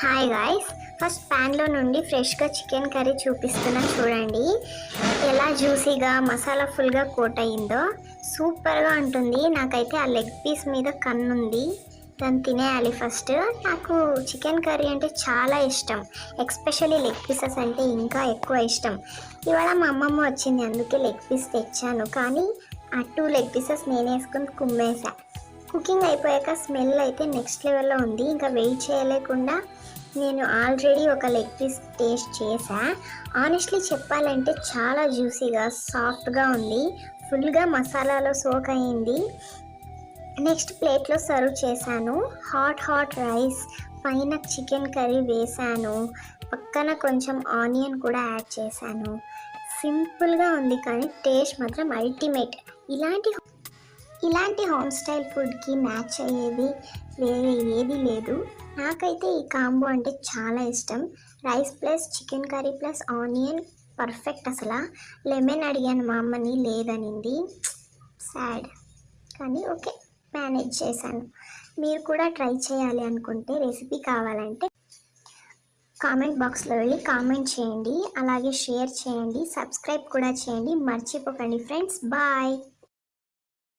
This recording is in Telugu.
హాయ్ గాయ్స్, ఫస్ట్ ప్యాన్లో నుండి ఫ్రెష్గా చికెన్ కర్రీ చూపిస్తున్నా చూడండి. ఎలా జ్యూసీగా మసాలా ఫుల్గా కోట్ అయ్యిందో సూపర్గా ఉంటుంది. నాకైతే ఆ లెగ్ పీస్ మీద కన్నుంది, దాన్ని తినేయాలి ఫస్ట్. నాకు చికెన్ కర్రీ అంటే చాలా ఇష్టం, ఎక్స్పెషల్లీ లెగ్ పీసెస్ అంటే ఇంకా ఎక్కువ ఇష్టం. ఇవాళ మా అమ్మమ్మ వచ్చింది, అందుకే లెగ్ పీస్ తెచ్చాను. కానీ ఆ 2 లెగ్ పీసెస్ నేను వేసుకుని కుమ్మేసా. కుకింగ్ అయిపోయాక స్మెల్ అయితే నెక్స్ట్ లెవెల్లో ఉంది. ఇంకా వెయిట్ చేయలేకుండా నేను ఆల్రెడీ ఒక లెగ్ పీస్ టేస్ట్ చేసా. ఆనెస్ట్లీ చెప్పాలంటే చాలా జ్యూసీగా సాఫ్ట్గా ఉంది, ఫుల్గా మసాలాలో సోక్ అయింది. నెక్స్ట్ ప్లేట్లో సర్వ్ చేశాను. హాట్ రైస్ పైన చికెన్ కర్రీ వేశాను, పక్కన కొంచెం ఆనియన్ కూడా యాడ్ చేశాను. సింపుల్గా ఉంది కానీ టేస్ట్ మాత్రం అల్టిమేట్. ఇలాంటి హోమ్ స్టైల్ ఫుడ్కి మ్యాచ్ అయ్యేది వేరే ఏది లేదు. నాకైతే ఈ కాంబో అంటే చాలా ఇష్టం. Rice plus chicken curry plus onion perfect. అసలు లెమన్ అడిగాను మా అమ్మని, లేదనింది. సాడ్, కానీ ఓకే, మేనేజ్ చేశాను. మీరు కూడా ట్రై చేయాలి అనుకుంటే, రెసిపీ కావాలంటే కామెంట్ బాక్స్లో వెళ్ళి కామెంట్ చేయండి, అలాగే షేర్ చేయండి, సబ్స్క్రైబ్ కూడా చేయండి. మర్చిపోకండి ఫ్రెండ్స్. బాయ్.